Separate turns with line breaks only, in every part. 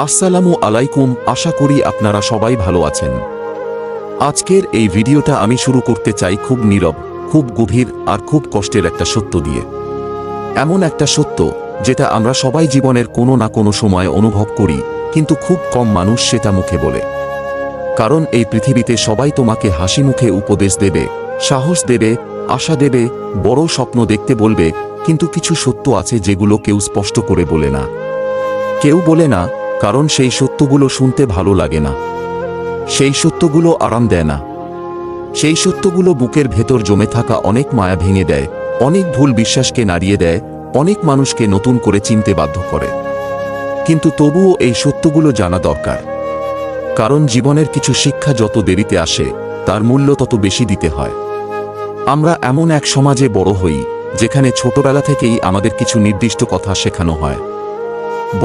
আসসালামু আলাইকুম, আশা করি আপনারা সবাই ভালো আছেন। আজকের এই ভিডিওটা আমি শুরু করতে চাই খুব নীরব, খুব গভীর আর খুব কষ্টের একটা সত্য দিয়ে। এমন একটা সত্য যেটা আমরা সবাই জীবনের কোনো না কোনো সময় অনুভব করি, কিন্তু খুব কম মানুষ সেটা মুখে বলে। কারণ এই পৃথিবীতে সবাই তোমাকে হাসি মুখে উপদেশ দেবে, সাহস দেবে, আশা দেবে, বড় স্বপ্ন দেখতে বলবে, কিন্তু কিছু সত্য আছে যেগুলো কেউ স্পষ্ট করে বলে না। কেউ বলে না কারণ সেই সত্যগুলো শুনতে ভালো লাগে না, সেই সত্যগুলো আরাম দেয় না, সেই সত্যগুলো বুকের ভেতর জমে থাকা অনেক মায়া ভেঙে দেয়, অনেক ভুল বিশ্বাসকে নাড়িয়ে দেয়, অনেক মানুষকে নতুন করে চিনতে বাধ্য করে। কিন্তু তবুও এই সত্যগুলো জানা দরকার, কারণ জীবনের কিছু শিক্ষা যত দেরিতে আসে তার মূল্য তত বেশি দিতে হয়। আমরা এমন এক সমাজে বড় হই যেখানে ছোটবেলা থেকেই আমাদের কিছু নির্দিষ্ট কথা শেখানো হয়।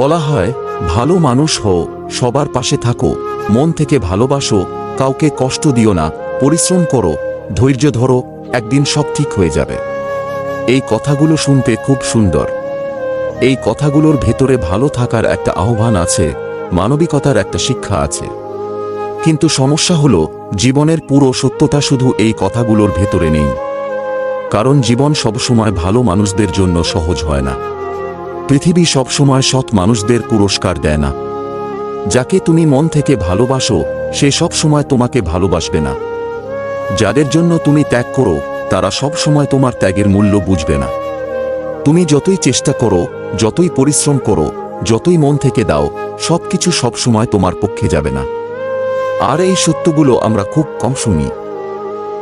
বলা হয়, ভালো মানুষ হও, সবার পাশে থাকো, মন থেকে ভালোবাসো, কাউকে কষ্ট দিও না, পরিশ্রম করো, ধৈর্য ধরো, একদিন সব ঠিক হয়ে যাবে। এই কথাগুলো শুনতে খুব সুন্দর। এই কথাগুলোর ভেতরে ভালো থাকার একটা আহ্বান আছে, মানবিকতার একটা শিক্ষা আছে। কিন্তু সমস্যা হলো, জীবনের পুরো সত্যটা শুধু এই কথাগুলোর ভেতরে নেই। কারণ জীবন সবসময় ভালো মানুষদের জন্য সহজ হয় না। পৃথিবী সবসময় সৎ মানুষদের পুরস্কার দেয় না। যাকে তুমি মন থেকে ভালোবাসো সে সব সময় তোমাকে ভালোবাসবে না। যাদের জন্য তুমি ত্যাগ করো তারা সব সময় তোমার ত্যাগের মূল্য বুঝবে না। তুমি যতই চেষ্টা করো, যতই পরিশ্রম করো, যতই মন থেকে দাও, সবকিছু সবসময় তোমার পক্ষে যাবে না। আর এই সত্যগুলো আমরা খুব কম শুনি।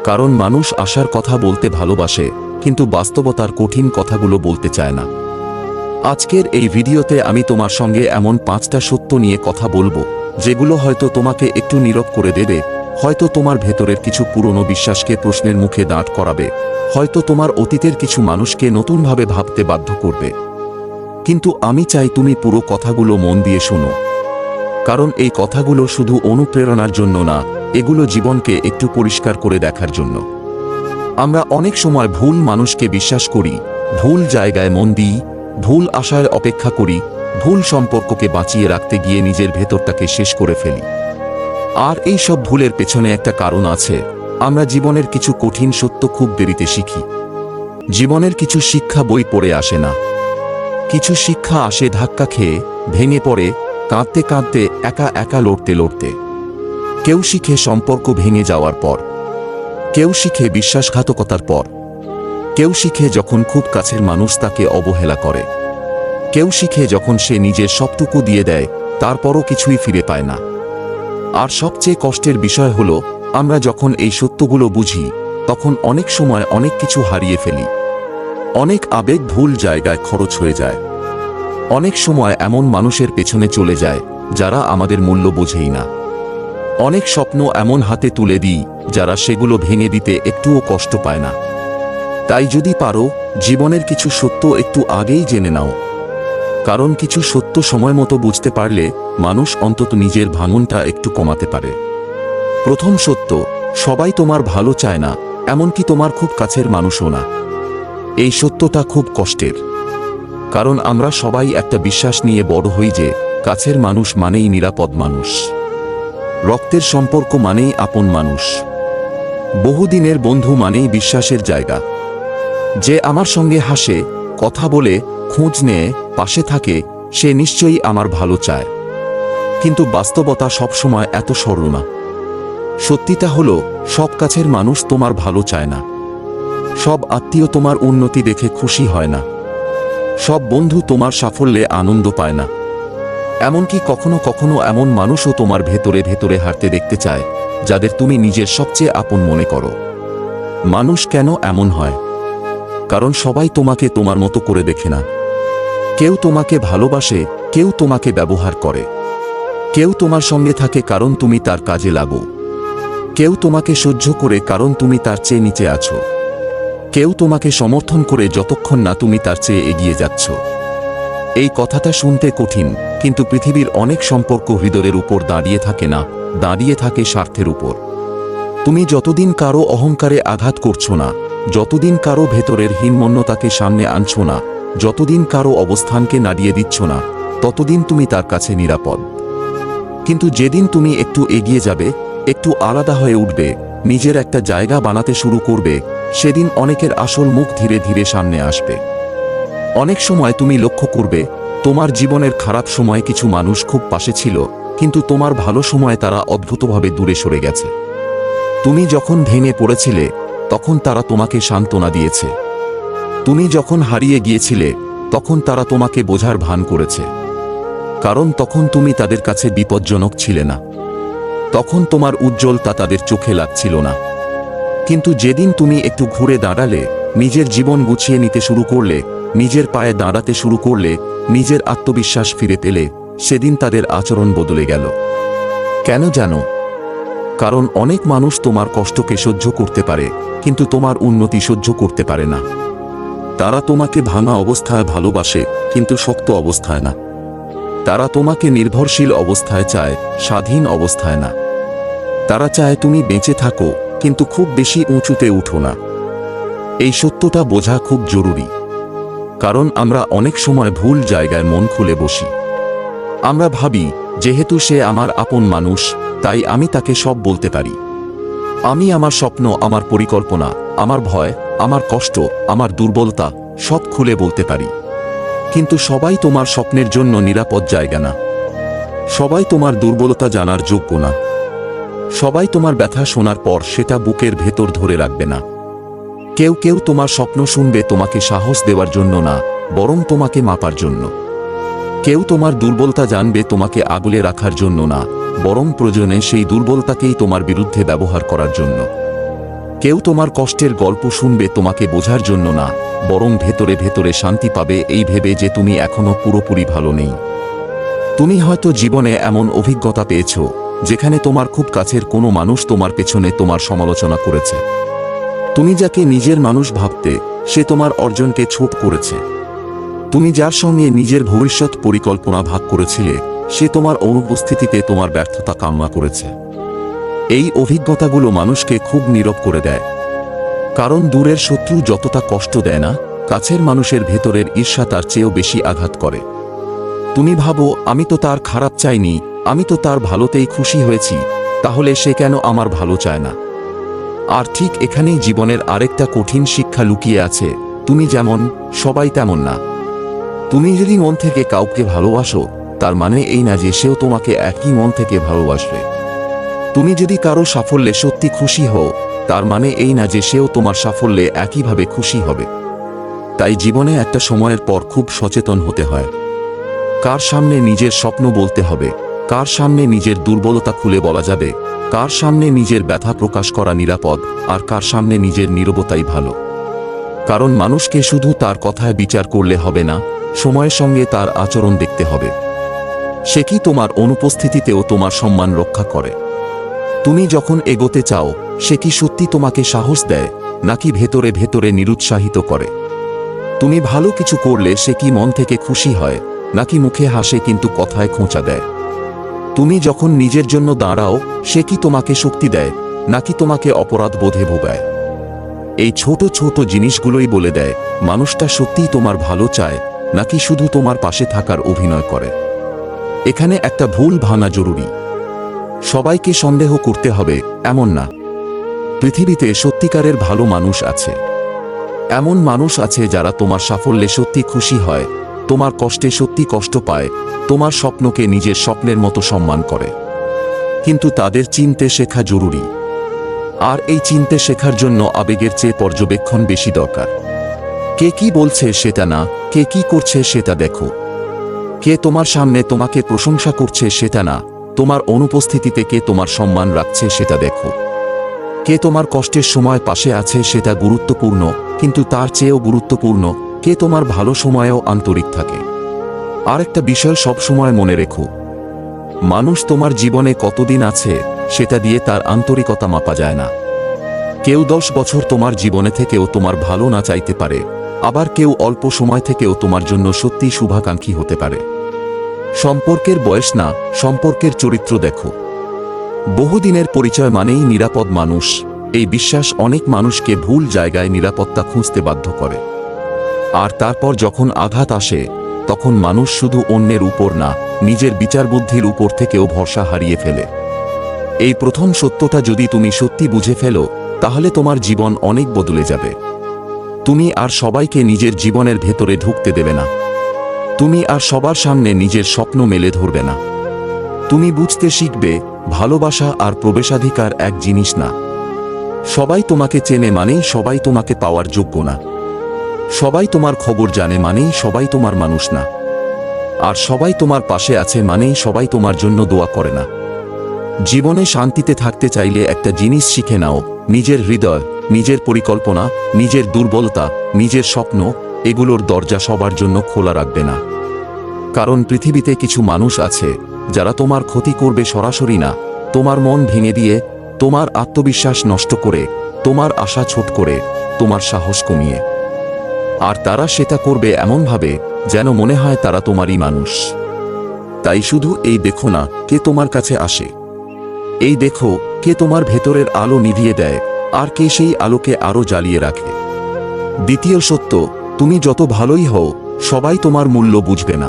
কারণ মানুষ আশার কথা বলতে ভালোবাসে, কিন্তু বাস্তবতার কঠিন কথাগুলো বলতে চায় না। আজকের এই ভিডিওতে আমি তোমার সঙ্গে এমন 5টা সত্য নিয়ে কথা বলবো যেগুলো হয়তো তোমাকে একটু নীরব করে দেবে, হয়তো তোমার ভেতরের কিছু পুরনো বিশ্বাসকে প্রশ্নের মুখে দাঁড় করাবে, হয়তো তোমার অতীতের কিছু মানুষকে নতুনভাবে ভাবতে বাধ্য করবে। কিন্তু আমি চাই তুমি পুরো কথাগুলো মন দিয়ে শোনো, কারণ এই কথাগুলো শুধু অনুপ্রেরণার জন্য না, এগুলো জীবনকে একটু পরিষ্কার করে দেখার জন্য। আমরা অনেক সময় ভুল মানুষকে বিশ্বাস করি, ভুল জায়গায় মন দিই, ভুল আশায় অপেক্ষা করি, ভুল সম্পর্ককে বাঁচিয়ে রাখতে গিয়ে নিজের ভেতরটাকে শেষ করে ফেলি। আর এই সব ভুলের পেছনে একটা কারণ আছে, আমরা জীবনের কিছু কঠিন সত্য খুব দেরিতে শিখি। জীবনের কিছু শিক্ষা বই পড়ে আসে না, কিছু শিক্ষা আসে ধাক্কা খেয়ে, ভেঙে পড়ে, কাঁদতে কাঁদতে, একা একা লড়তে লড়তে। কেউ শিখে সম্পর্ক ভেঙে যাওয়ার পর, কেউ শিখে বিশ্বাসঘাতকতার পর, কেউ শিখে যখন খুব কাছের মানুষ তাকে অবহেলা করে, কেউ শিখে যখন সে নিজের সবটুকু দিয়ে দেয় তারপরও কিছুই ফিরে পায় না। আর সবচেয়ে কষ্টের বিষয় হলো, আমরা যখন এই সত্যগুলো বুঝি তখন অনেক সময় অনেক কিছু হারিয়ে ফেলি। অনেক আবেগ ভুল জায়গায় খরচ হয়ে যায়। অনেক সময় এমন মানুষের পেছনে চলে যায় যারা আমাদের মূল্য বোঝেই না। অনেক স্বপ্ন এমন হাতে তুলে দিই যারা সেগুলো ভেঙে দিতে একটুও কষ্ট পায় না। তাই যদি পারো, জীবনের কিছু সত্য একটু আগেই জেনে নাও। কারণ কিছু সত্য সময় মতো বুঝতে পারলে মানুষ অন্তত নিজের ভাঙনটা একটু কমাতে পারে। প্রথম সত্য, সবাই তোমার ভালো চায় না, এমনকি তোমার খুব কাছের মানুষও না। এই সত্যটা খুব কষ্টের, কারণ আমরা সবাই একটা বিশ্বাস নিয়ে বড় হই যে কাছের মানুষ মানেই নিরাপদ মানুষ, রক্তের সম্পর্ক মানেই আপন মানুষ, বহুদিনের বন্ধু মানেই বিশ্বাসের জায়গা। যে আমার সঙ্গে হাসে, কথা বলে, খোঁজ নেয়, পাশে থাকে, সে নিশ্চয়ই আমার ভালো চায়। কিন্তু বাস্তবতা সবসময় এত সরল না। সত্যিটা হলো, সব কাছের মানুষ তোমার ভালো চায় না। সব আত্মীয় তোমার উন্নতি দেখে খুশি হয় না। সব বন্ধু তোমার সাফল্যে আনন্দ পায় না। এমনকি কখনো কখনো এমন মানুষও তোমার ভেতরে ভেতরে হাঁটতে দেখতে চায় যাদের তুমি নিজের সবচেয়ে আপন মনে করো। মানুষ কেন এমন হয়? কারণ সবাই তোমাকে তোমার মতো করে দেখে না। কেউ তোমাকে ভালোবাসে, কেউ তোমাকে ব্যবহার করে, কেউ তোমার সঙ্গে থাকে কারণ তুমি তার কাজে লাগো, কেউ তোমাকে সহ্য করে কারণ তুমি তার চেয়ে নিচে আছো, কেউ তোমাকে সমর্থন করে যতক্ষণ না তুমি তার চেয়ে এগিয়ে যাচ্ছ। এই কথাটা শুনতে কঠিন, কিন্তু পৃথিবীর অনেক সম্পর্ক হৃদয়ের উপর দাঁড়িয়ে থাকে না, দাঁড়িয়ে থাকে স্বার্থের উপর। তুমি যতদিন কারো অহংকারে আঘাত করছো না, যতদিন কারো ভেতরের হীনমন্যতাকে সামনে আনছো না, যতদিন কারো অবস্থানকে নাড়িয়ে দিচ্ছ না, ততদিন তুমি তার কাছে নিরাপদ। কিন্তু যেদিন তুমি একটু এগিয়ে যাবে, একটু আলাদা হয়ে উঠবে, নিজের একটা জায়গা বানাতে শুরু করবে, সেদিন অনেকের আসল মুখ ধীরে ধীরে সামনে আসবে। অনেক সময় তুমি লক্ষ্য করবে, তোমার জীবনের খারাপ সময়ে কিছু মানুষ খুব পাশে ছিল, কিন্তু তোমার ভালো সময়ে তারা অদ্ভুতভাবে দূরে সরে গেছে। তুমি যখন ভেঙে পড়েছিলে, তখন তারা তোমাকে সান্ত্বনা দিয়েছে। তুমি যখন হারিয়ে গিয়েছিলে, তখন তারা তোমাকে বোঝার ভান করেছে। কারণ তখন তুমি তাদের কাছে বিপজ্জনক ছিলে না। তখন তোমার উজ্জ্বলতা তাদের চোখে লাগছিল না। কিন্তু যেদিন তুমি একটু ঘুরে দাঁড়ালে, নিজের জীবন গুছিয়ে নিতে শুরু করলে, নিজের পায়ে দাঁড়াতে শুরু করলে, নিজের আত্মবিশ্বাস ফিরে পেলে, সেদিন তাদের আচরণ বদলে গেল। কেন জানো? কারণ অনেক মানুষ তোমার কষ্টকে সহ্য করতে পারে, কিন্তু তোমার উন্নতি সহ্য করতে পারে না। তারা তোমাকে ভাঙা অবস্থায় ভালোবাসে, কিন্তু শক্ত অবস্থায় না। তারা তোমাকে নির্ভরশীল অবস্থায় চায়, স্বাধীন অবস্থায় না। তারা চায় তুমি বেঁচে থাকো, কিন্তু খুব বেশি উঁচুতে উঠো না। এই সত্যটা বোঝা খুব জরুরি। কারণ আমরা অনেক সময় ভুল জায়গায় মন খুলে বসি। আমরা ভাবি, যেহেতু সে আমার আপন মানুষ, তাই আমি তাকে সব বলতে পারি। আমি আমার স্বপ্ন, আমার পরিকল্পনা, আমার ভয়, আমার কষ্ট, আমার দুর্বলতা সব খুলে বলতে পারি। কিন্তু সবাই তোমার স্বপ্নের জন্য নিরাপদ জায়গা না। সবাই তোমার দুর্বলতা জানার যোগ্য না। সবাই তোমার ব্যথা শোনার পর সেটা বুকের ভেতর ধরে রাখবে না। কেউ কেউ তোমার স্বপ্ন শুনবে তোমাকে সাহস দেওয়ার জন্য না, বরং তোমাকে মাপার জন্য। কেউ তোমার দুর্বলতা জানবে তোমাকে আগলে রাখার জন্য না, বরং প্রয়োজনে সেই দুর্বলতাকেই তোমার বিরুদ্ধে ব্যবহার করার জন্য। কেউ তোমার কষ্টের গল্প শুনবে তোমাকে বোঝার জন্য না, বরং ভেতরে ভেতরে শান্তি পাবে এই ভেবে যে তুমি এখনো পুরোপুরি ভালো নেই। তুমি হয়তো জীবনে এমন অভিজ্ঞতা পেয়েছ, যেখানে তোমার খুব কাছের কোনো মানুষ তোমার পেছনে তোমার সমালোচনা করেছে। তুমি যাকে নিজের মানুষ ভাবতে, সে তোমার অর্জনকে ছোট করেছে। তুমি যার সঙ্গে নিজের ভবিষ্যৎ পরিকল্পনা ভাগ করেছিলে, সে তোমার অনুপস্থিতিতে তোমার ব্যর্থতা কামনা করেছে। এই অভিজ্ঞতাগুলো মানুষকে খুব নীরব করে দেয়। কারণ দূরের শত্রু যতটা কষ্ট দেয় না, কাছের মানুষের ভেতরের ঈর্ষা তার চেয়েও বেশি আঘাত করে। তুমি ভাবো, আমি তো তার খারাপ চাইনি, আমি তো তার ভালোতেই খুশি হয়েছি, তাহলে সে কেন আমার ভালো চায় না? আর ঠিক এখানেই জীবনের আরেকটা কঠিন শিক্ষা লুকিয়ে আছে। তুমি যেমন, সবাই তেমন না। তুমি যদি মন থেকে কাউকে ভালোবাসো, তার মানে এই না যে সেও তোমাকে একই মন থেকে ভালোবাসবে। তুমি যদি কারো সাফল্যে সত্যি খুশি হও, তার মানে এই না যে সেও তোমার সাফল্যে একইভাবে খুশি হবে। তাই জীবনে একটা সময়ের পর খুব সচেতন হতে হয়। কার সামনে নিজের স্বপ্ন বলতে হবে, কার সামনে নিজের দুর্বলতা খুলে বলা যাবে, কার সামনে নিজের ব্যথা প্রকাশ করা নিরাপদ, আর কার সামনে নিজের নীরবতাই ভালো। কারণ মানুষকে শুধু তার কথায় বিচার করলে হবে না, সময়ের সঙ্গে তার আচরণ দেখতে হবে। সে কি তোমার অনুপস্থিতিতেও তোমার সম্মান রক্ষা করে? তুমি যখন এগোতে চাও, সে কি সত্যি তোমাকে সাহস দেয়, নাকি ভেতরে ভেতরে নিরুৎসাহিত করে? তুমি ভালো কিছু করলে সে কি মন থেকে খুশি হয়, নাকি মুখে হাসে কিন্তু কথায় খোঁচা দেয়? তুমি যখন নিজের জন্য দাঁড়াও, সে কি তোমাকে শক্তি দেয়, নাকি তোমাকে অপরাধ বোধে ভোগায়? এই ছোট ছোট জিনিসগুলোই বলে দেয় মানুষটা সত্যিই তোমার ভালো চায়, নাকি শুধু তোমার পাশে থাকার অভিনয় করে। এখানে একটা ভুল ভাঙা জরুরি। সবাইকে সন্দেহ করতে হবে এমন না। পৃথিবীতে সত্যিকারের ভালো মানুষ আছে। এমন মানুষ আছে যারা তোমার সাফল্যে সত্যি খুশি হয়, তোমার কষ্টে সত্যি কষ্ট পায়, তোমার স্বপ্নকে নিজের স্বপ্নের মতো সম্মান করে। কিন্তু তাদের চিনতে শেখা জরুরি। আর এই চিনতে শেখার জন্য আবেগের চেয়ে পর্যবেক্ষণ বেশি দরকার। কে কি বলছে সেটা না, কে কি করছে সেটা দেখো। কে তোমার সামনে তোমাকে প্রশংসা করছে সেটা না, তোমার অনুপস্থিতিতে কে তোমার সম্মান রাখছে সেটা দেখো। কে তোমার কষ্টের সময় পাশে আছে সেটা গুরুত্বপূর্ণ, কিন্তু তার চেয়েও গুরুত্বপূর্ণ কে তোমার ভালো সময়েও আন্তরিক থাকে। আর একটা বিষয় সব সময় মনে রেখো, মানুষ তোমার জীবনে কতদিন আছে সেটা দিয়ে তার আন্তরিকতা মাপা যায় না। কেউ 10 বছর তোমার জীবনে থেকেও তোমার ভালো না চাইতে পারে, আবার কেউ অল্প সময় থেকেও তোমার জন্য সত্যি শুভাকাঙ্ক্ষী হতে পারে। সম্পর্কের বয়স না, সম্পর্কের চরিত্র দেখো। বহুদিনের পরিচয় মানেই নিরাপদ মানুষ, এই বিশ্বাস অনেক মানুষকে ভুল জায়গায় নিরাপত্তা খুঁজতে বাধ্য করে। আর তারপর যখন আঘাত আসে, তখন মানুষ শুধু অন্যের উপর না, নিজের বিচারবুদ্ধির উপর থেকেও ভরসা হারিয়ে ফেলে। এই প্রথম সত্যটা যদি তুমি সত্যি বুঝে ফেলো, তাহলে তোমার জীবন অনেক বদলে যাবে। তুমি আর সবাইকে নিজের জীবনের ভেতরে ঢুকতে দেবে না। তুমি আর সবার সামনে নিজের স্বপ্ন মেলে ধরবে না। তুমি বুঝতে শিখবে, ভালোবাসা আর প্রবেশাধিকার এক জিনিস না। সবাই তোমাকে চেনে মানেই সবাই তোমাকে পাওয়ার যোগ্য না। সবাই তোমার খবর জানে মানেই সবাই তোমার মানুষ না। আর সবাই তোমার পাশে আছে মানেই সবাই তোমার জন্য দোয়া করে না। জীবনে শান্তিতে থাকতে চাইলে একটা জিনিস শিখে নাও, নিজের হৃদয়, নিজের পরিকল্পনা, নিজের দুর্বলতা, নিজের স্বপ্ন, এগুলোর দরজা সবার জন্য খোলা রাখবে না। কারণ পৃথিবীতে কিছু মানুষ আছে যারা তোমার ক্ষতি করবে সরাসরি না, তোমার মন ভেঙে দিয়ে, তোমার আত্মবিশ্বাস নষ্ট করে, তোমার আশা ছোট করে, তোমার সাহস কমিয়ে। আর তারা সেটা করবে এমনভাবে যেন মনে হয় তারা তোমারই মানুষ। তাই শুধু এই দেখো না কে তোমার কাছে আসে, এই দেখো কে তোমার ভেতরের আলো নিভিয়ে দেয় আর কে সেই আলোকে আরো জ্বালিয়ে রাখে। দ্বিতীয় সত্য, তুমি যত ভালোই হও, সবাই তোমার মূল্য বুঝবে না।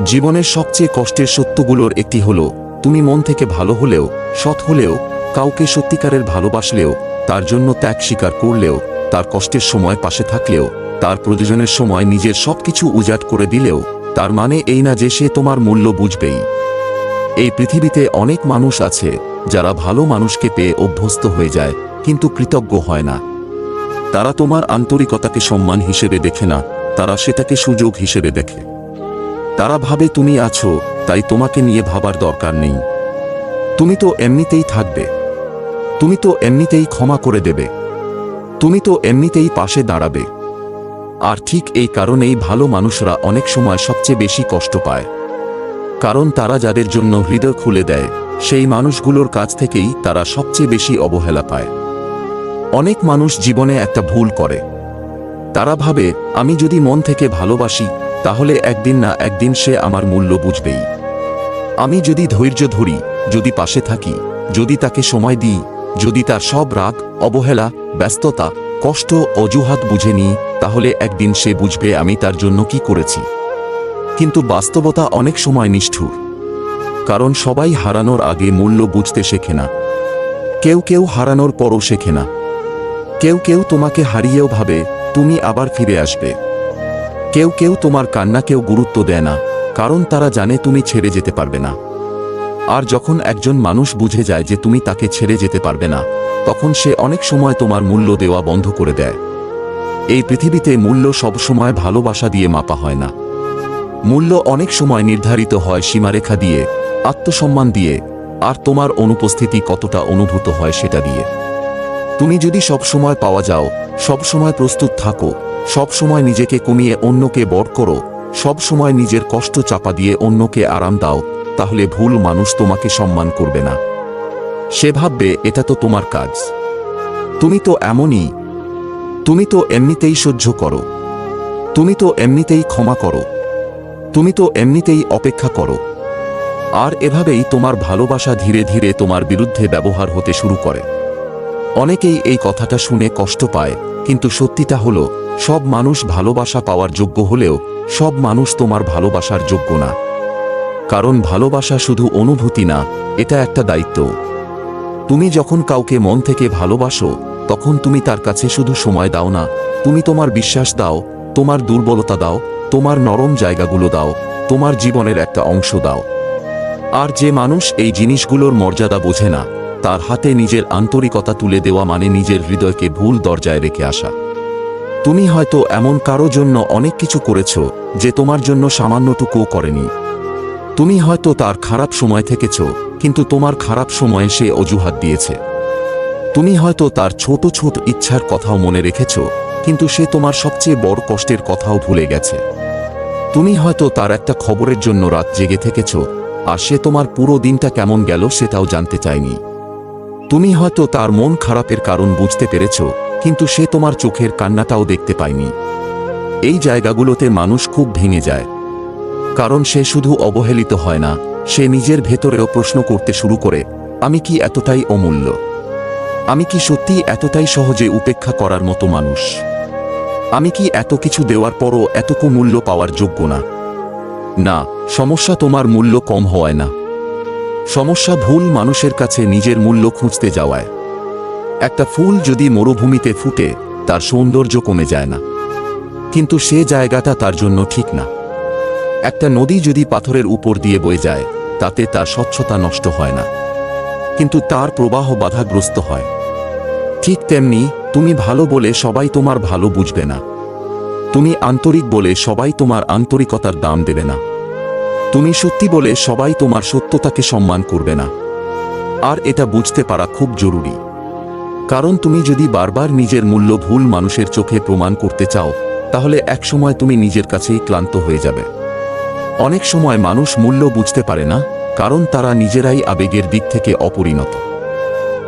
জীবনের সবচেয়ে কষ্টের সত্যগুলোর একটি হলো, তুমি মন থেকে ভালো হলেও, সৎ হলেও, কাউকে সত্যিকারের ভালোবাসলেও, তার জন্য ত্যাগ স্বীকার করলেও, তার কষ্টের সময় পাশে থাকলেও, তার প্রয়োজনের সময় নিজের সবকিছু উজাট করে দিলেও, তার মানে এই না যে সে তোমার মূল্য বুঝবেই। এই পৃথিবীতে অনেক মানুষ আছে যারা ভালো মানুষকে পেয়ে অভ্যস্ত হয়ে যায়, কিন্তু কৃতজ্ঞ হয় না। তারা তোমার আন্তরিকতাকে সম্মান হিসেবে দেখে না, তারা সেটাকে সুযোগ হিসেবে দেখে। তারা ভাবে তুমি আছো, তাই তোমাকে নিয়ে ভাবার দরকার নেই। তুমি তো এমনিতেই থাকবে, তুমি তো এমনিতেই ক্ষমা করে দেবে, তুমি তো এমনিতেই পাশে দাঁড়াবে। আর ঠিক এই কারণেই ভালো মানুষরা অনেক সময় সবচেয়ে বেশি কষ্ট পায়। কারণ তারা যাদের জন্য হৃদয় খুলে দেয়, সেই মানুষগুলোর কাছ থেকেই তারা সবচেয়ে বেশি অবহেলা পায়। অনেক মানুষ জীবনে একটা ভুল করে। তারা ভাবে, আমি যদি মন থেকে ভালোবাসি, তাহলে একদিন না একদিন সে আমার মূল্য বুঝবেই। আমি যদি ধৈর্য ধরি, যদি পাশে থাকি, যদি তাকে সময় দিই, যদি তার সব রাগ, অবহেলা, ব্যস্ততা, কষ্ট, অজুহাত বুঝে নিই, তাহলে একদিন সে বুঝবে আমি তার জন্য কি করেছি। কিন্তু বাস্তবতা অনেক সময় নিষ্ঠুর। কারণ সবাই হারানোর আগে মূল্য বুঝতে শেখে না। কেউ কেউ হারানোর পরও শেখে না। কেউ কেউ তোমাকে হারিয়েও ভাবে তুমি আবার ফিরে আসবে। কেউ কেউ তোমার কান্নাকেও গুরুত্ব দেয় না, কারণ তারা জানে তুমি ছেড়ে যেতে পারবে না। আর যখন একজন মানুষ বুঝে যায় যে তুমি তাকে ছেড়ে যেতে পারবে না, তখন সে অনেক সময় তোমার মূল্য দেওয়া বন্ধ করে দেয়। এই পৃথিবীতে মূল্য সবসময় ভালোবাসা দিয়ে মাপা হয় না। মূল্য অনেক সময় নির্ধারিত হয় সীমারেখা দিয়ে, আত্মসম্মান দিয়ে, আর তোমার অনুপস্থিতি কতটা অনুভূত হয় সেটা দিয়ে। তুমি যদি সবসময় পাওয়া যাও, সবসময় প্রস্তুত থাকো, সবসময় নিজেকে কমিয়ে অন্যকে বড় করো, সবসময় নিজের কষ্ট চাপা দিয়ে অন্যকে আরাম দাও, তাহলে ভুল মানুষ তোমাকে সম্মান করবে না। সে ভাববে এটা তো তোমার কাজ, তুমি তো এমনই, তুমি তো এমনিতেই সহ্য করো, তুমি তো এমনিতেই ক্ষমা করো, তুমি তো এমনিতেই অপেক্ষা করো। আর এভাবেই তোমার ভালোবাসা ধীরে ধীরে তোমার বিরুদ্ধে ব্যবহার হতে শুরু করে। অনেকেই এই কথাটা শুনে কষ্ট পায়, কিন্তু সত্যিটা হলো, সব মানুষ ভালোবাসা পাওয়ার যোগ্য হলেও সব মানুষ তোমার ভালোবাসার যোগ্য না। কারণ ভালোবাসা শুধু অনুভূতি না, এটা একটা দায়িত্ব। তুমি যখন কাউকে মন থেকে ভালোবাসো, তখন তুমি তার কাছে শুধু সময় দাও না, তুমি তোমার বিশ্বাস দাও, তোমার দুর্বলতা দাও, তোমার নরম জায়গাগুলো দাও, তোমার জীবনের একটা অংশ দাও। আর যে মানুষ এই জিনিসগুলোর মর্যাদা বোঝে না, তার হাতে নিজের আন্তরিকতা তুলে দেওয়া মানে নিজের হৃদয়কে ভুল দরজায় রেখে আসা। তুমি হয়তো এমন কারো জন্য অনেক কিছু করেছো যে তোমার জন্য সামান্যটুকুও করেনি। তুমি হয়তো তার খারাপ সময় থেকেছ, কিন্তু তোমার খারাপ সময়ে সে অজুহাত দিয়েছে। তুমি হয়তো তার ছোট ছোট ইচ্ছার কথাও মনে রেখেছ, কিন্তু সে তোমার সবচেয়ে বড় কষ্টের কথাও ভুলে গেছে। তুমি হয়তো তার একটা খবরের জন্য রাত জেগে থেকেছ, আর সে তোমার পুরো দিনটা কেমন গেল সেটাও জানতে চায়নি। তুমি হয়তো তার মন খারাপের কারণ বুঝতে পেরেছ, কিন্তু সে তোমার চোখের কান্নাটাও দেখতে পায়নি। এই জায়গাগুলোতে মানুষ খুব ভেঙে যায়, কারণ সে শুধু অবহেলিত হয় না, সে নিজের ভেতরেও প্রশ্ন করতে শুরু করে, আমি কি এতটাই অমূল্য? আমি কি সত্যি এতটাই সহজে উপেক্ষা করার মতো মানুষ? আমি কি এত কিছু দেওয়ার পরও এতটুকু মূল্য পাওয়ার যোগ্য না? না, সমস্যা তোমার মূল্য কম হওয়ায় না। সমস্যা ভুল মানুষের কাছে নিজের মূল্য খুঁজতে যাওয়ায়। একটা ফুল যদি মরুভূমিতে ফুটে তার সৌন্দর্য কমে যায় না, কিন্তু সে জায়গাটা তার জন্য ঠিক না। একটা নদী যদি পাথরের উপর দিয়ে বয়ে যায় তাতে তার স্বচ্ছতা নষ্ট হয় না, কিন্তু তার প্রবাহ বাধাগ্রস্ত হয়। ঠিক তেমনি তুমি ভালো বলে সবাই তোমার ভালো বুঝবে না। তুমি আন্তরিক বলে সবাই তোমার আন্তরিকতার দাম দেবে না। তুমি সত্যি বলে সবাই তোমার সত্যতাকে সম্মান করবে না। আর এটা বুঝতে পারা খুব জরুরি, কারণ তুমি যদি বারবার নিজের মূল্য ভুল মানুষের চোখে প্রমাণ করতে চাও তাহলে একসময় তুমি নিজের কাছেই ক্লান্ত হয়ে যাবে। অনেক সময় মানুষ মূল্য বুঝতে পারে না, কারণ তারা নিজেরাই আবেগের দিক থেকে অপরিণত।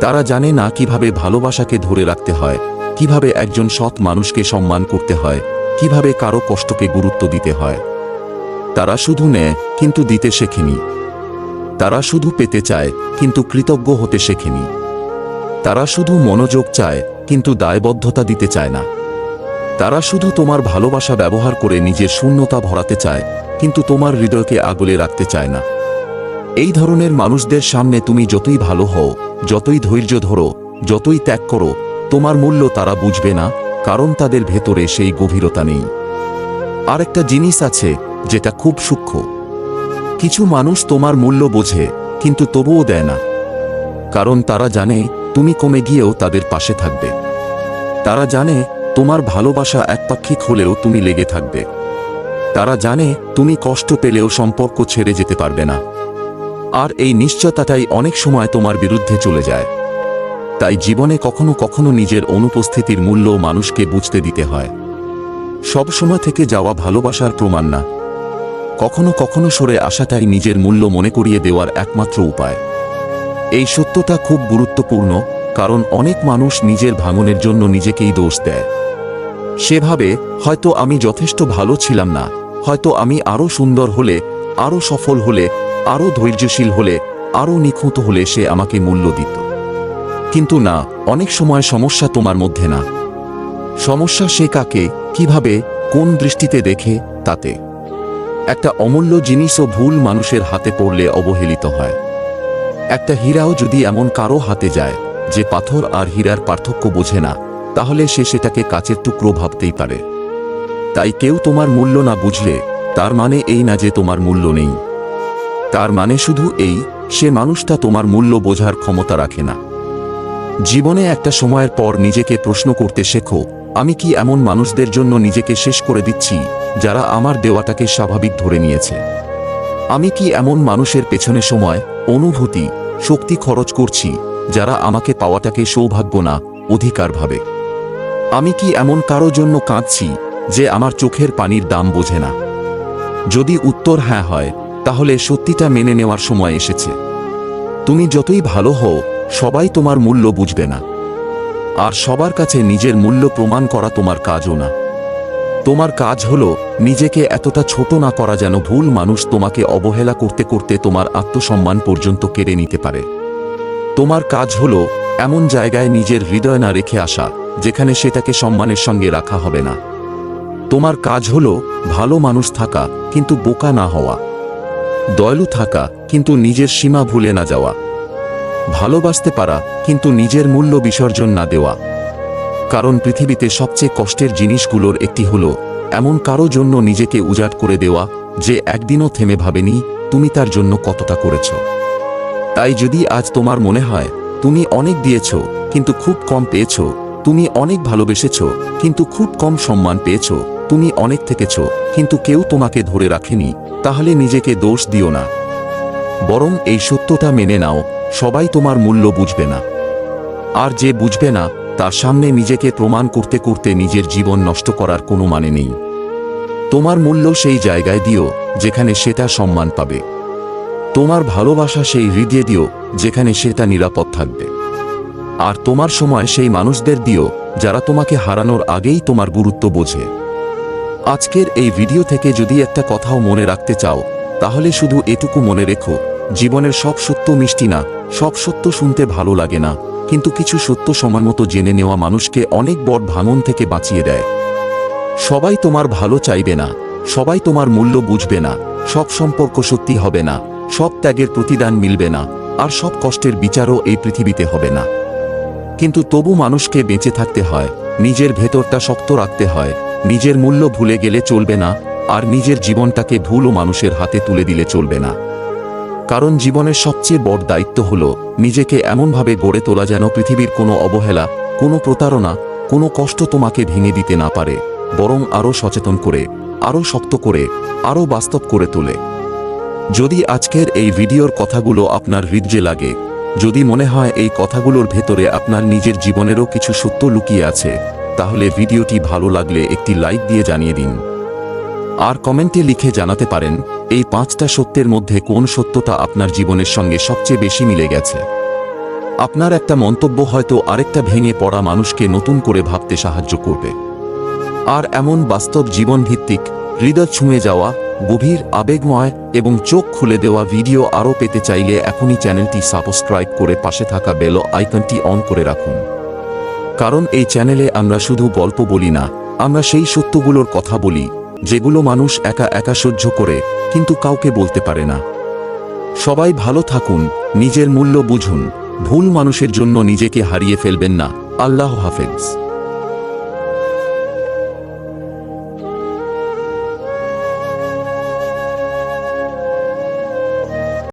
তারা জানে না কিভাবে ভালোবাসাকে ধরে রাখতে হয়, কিভাবে একজন সৎ মানুষকে সম্মান করতে হয়, কিভাবে কারো কষ্টকে গুরুত্ব দিতে হয়। তারা শুধু নেয় কিন্তু দিতে শেখেনি। তারা শুধু পেতে চায় কিন্তু কৃতজ্ঞ হতে শেখেনি। তারা শুধু মনোযোগ চায় কিন্তু দায়বদ্ধতা দিতে চায় না। তারা শুধু তোমার ভালোবাসা ব্যবহার করে নিজের শূন্যতা ভরাতে চায়, কিন্তু তোমার হৃদয়কে আগলে রাখতে চায় না। এই ধরনের মানুষদের সামনে তুমি যতই ভালো হও, যতই ধৈর্য ধরো, যতই ত্যাগ করো, তোমার মূল্য তারা বুঝবে না, কারণ তাদের ভেতরে সেই গভীরতা নেই। আরেকটা জিনিস আছে যেটা খুব সূক্ষ্ম। কিছু মানুষ তোমার মূল্য বোঝে কিন্তু তবুও দেয় না, কারণ তারা জানে তুমি কমে গিয়েও তাদের পাশে থাকবে। তারা জানে তোমার ভালোবাসা একপাক্ষিক হলেও তুমি লেগে থাকবে। তারা জানে তুমি কষ্ট পেলেও সম্পর্ক ছেড়ে যেতে পারবে না। আর এই নিশ্চয়তাটাই অনেক সময় তোমার বিরুদ্ধে চলে যায়। তাই জীবনে কখনো কখনো নিজের অনুপস্থিতির মূল্য মানুষকে বুঝতে দিতে হয়। সব সময় থেকে যাওয়া ভালোবাসার প্রমাণ না। কখনো কখনো সরে আসাটাই নিজের মূল্য মনে করিয়ে দেওয়ার একমাত্র উপায়। এই সত্যটা খুব গুরুত্বপূর্ণ, কারণ অনেক মানুষ নিজের ভাঙনের জন্য নিজেকেই দোষ দেয়। সেভাবে হয়তো আমি যথেষ্ট ভালো ছিলাম না, হয়তো আমি আরও সুন্দর হলে, আরও সফল হলে, আরও ধৈর্যশীল হলে, আরও নিখুঁত হলে সে আমাকে মূল্য দিত। কিন্তু না, অনেক সময় সমস্যা তোমার মধ্যে না। সমস্যা সে কাকে, কিভাবে, কোন দৃষ্টিতে দেখে তাতে। একটা অমূল্য জিনিসও ভুল মানুষের হাতে পড়লে অবহেলিত হয়। একটা হীরাও যদি এমন কারো হাতে যায় যে পাথর আর হীরার পার্থক্য বোঝে না, তাহলে সে সেটাকে কাচের টুকরো ভাবতেই পারে। তাই কেউ তোমার মূল্য না বুঝলে তার মানে এই না যে তোমার মূল্য নেই। তার মানে শুধু এই, সে মানুষটা তোমার মূল্য বোঝার ক্ষমতা রাখে না। জীবনে একটা সময়ের পর নিজেকে প্রশ্ন করতে শেখো, আমি কি এমন মানুষদের জন্য নিজেকে শেষ করে দিচ্ছি যারা আমার দেওয়াটাকে স্বাভাবিক ধরে নিয়েছে? আমি কি এমন মানুষের পেছনে সময়, অনুভূতি, শক্তি খরচ করছি যারা আমাকে পাওয়াটাকে সৌভাগ্য না, অধিকার ভাবে? আমি কি এমন কারো জন্য কাঁদছি যে আমার চোখের পানির দাম বোঝে না? যদি উত্তর হ্যাঁ হয়, তাহলে সত্যিটা মেনে নেওয়ার সময় এসেছে। তুমি যতই ভালো হও, সবাই তোমার মূল্য বুঝবে না। আর সবার কাছে নিজের মূল্য প্রমাণ করা তোমার কাজও না। তোমার কাজ হলো নিজেকে এতটা ছোট না করা যেন ভুল মানুষ তোমাকে অবহেলা করতে করতে তোমার আত্মসম্মান পর্যন্ত কেড়ে নিতে পারে। তোমার কাজ হলো এমন জায়গায় নিজের হৃদয় না রেখে আসা যেখানে সেটাকে সম্মানের সঙ্গে রাখা হবে না। তোমার কাজ হলো ভালো মানুষ থাকা কিন্তু বোকা না হওয়া, দয়ালু থাকা কিন্তু নিজের সীমা ভুলে না যাওয়া, ভালোবাসতে পারা কিন্তু নিজের মূল্য বিসর্জন না দেওয়া। কারণ পৃথিবীতে সবচেয়ে কষ্টের জিনিসগুলোর একটি হলো এমন কারো জন্য নিজেকে উজাড় করে দেওয়া যে একদিনও থেমে ভাবেনি তুমি তার জন্য কতটা করেছ। তাই যদি আজ তোমার মনে হয় তুমি অনেক দিয়েছ কিন্তু খুব কম পেয়েছ, তুমি অনেক ভালোবেসেছ কিন্তু খুব কম সম্মান পেয়েছ, তুমি অনেক থেকেছ কিন্তু কেউ তোমাকে ধরে রাখেনি, তাহলে নিজেকে দোষ দিও না। বরং এই সত্যটা মেনে নাও, সবাই তোমার মূল্য বুঝবে না। আর যে বুঝবে না তার সামনে নিজেকে প্রমাণ করতে করতে নিজের জীবন নষ্ট করার কোনো মানে নেই। তোমার মূল্য সেই জায়গায় দিও যেখানে সেটা সম্মান পাবে। তোমার ভালোবাসা সেই হৃদয়ে দিও যেখানে সেটা নিরাপদ থাকবে। আর তোমার সময় সেই মানুষদের দিও যারা তোমাকে হারানোর আগেই তোমার গুরুত্ব বোঝে। আজকের এই ভিডিও থেকে যদি একটা কথাও মনে রাখতে চাও, তাহলে শুধু এটুকু মনে রেখো, জীবনের সব সত্য মিষ্টি না, সব সত্য শুনতে ভালো লাগে না, কিন্তু কিছু সত্য সময়মতো জেনে নেওয়া মানুষকে অনেক বড় ভাঙন থেকে বাঁচিয়ে দেয়। সবাই তোমার ভালো চাইবে না, সবাই তোমার মূল্য বুঝবে না, সব সম্পর্ক সত্যি হবে না, সব ত্যাগের প্রতিদান মিলবে না, আর সব কষ্টের বিচারও এই পৃথিবীতে হবে না। কিন্তু তবু মানুষকে বেঁচে থাকতে হয়, নিজের ভেতরটা শক্ত রাখতে হয়, নিজের মূল্য ভুলে গেলে চলবে না, আর নিজের জীবনটাকে ভুল ও মানুষের হাতে তুলে দিলে চলবে না। কারণ জীবনের সবচেয়ে বড় দায়িত্ব হল নিজেকে এমনভাবে গড়ে তোলা যেন পৃথিবীর কোনো অবহেলা, কোনো প্রতারণা, কোনো কষ্ট তোমাকে ভেঙে দিতে না পারে, বরং আরও সচেতন করে, আরও শক্ত করে, আরও বাস্তব করে তোলে। যদি আজকের এই ভিডিওর কথাগুলো আপনার হৃদয়ে লাগে, যদি মনে হয় এই কথাগুলোর ভেতরে আপনার নিজের জীবনেরও কিছু সত্য লুকিয়ে আছে, তাহলে ভিডিওটি ভালো লাগলে একটি লাইক দিয়ে জানিয়ে দিন। আর কমেন্টে লিখে জানাতে পারেন এই 5টা সত্যের মধ্যে কোন সত্যটা আপনার জীবনের সঙ্গে সবচেয়ে বেশি মিলে গেছে। আপনার একটা মন্তব্য হয়তো আরেকটা ভেঙে পড়া মানুষকে নতুন করে ভাবতে সাহায্য করবে। আর এমন বাস্তব জীবনভিত্তিক, হৃদয় ছুঁয়ে যাওয়া, গভীর আবেগময় এবং চোখ খুলে দেওয়া ভিডিও আরও পেতে চাইলে এখনই চ্যানেলটি সাবস্ক্রাইব করে পাশে থাকা বেল আইকনটি অন করে রাখুন। কারণ এই চ্যানেলে আমরা শুধু গল্প বলি না, আমরা সেই সত্যগুলোর কথা বলি যেগুলো মানুষ একা একা সহ্য করে কিন্তু কাউকে বলতে পারে না। সবাই ভালো থাকুন, নিজের মূল্য বুঝুন, ভুল মানুষের জন্য নিজেকে হারিয়ে ফেলবেন না। আল্লাহ হাফেজ।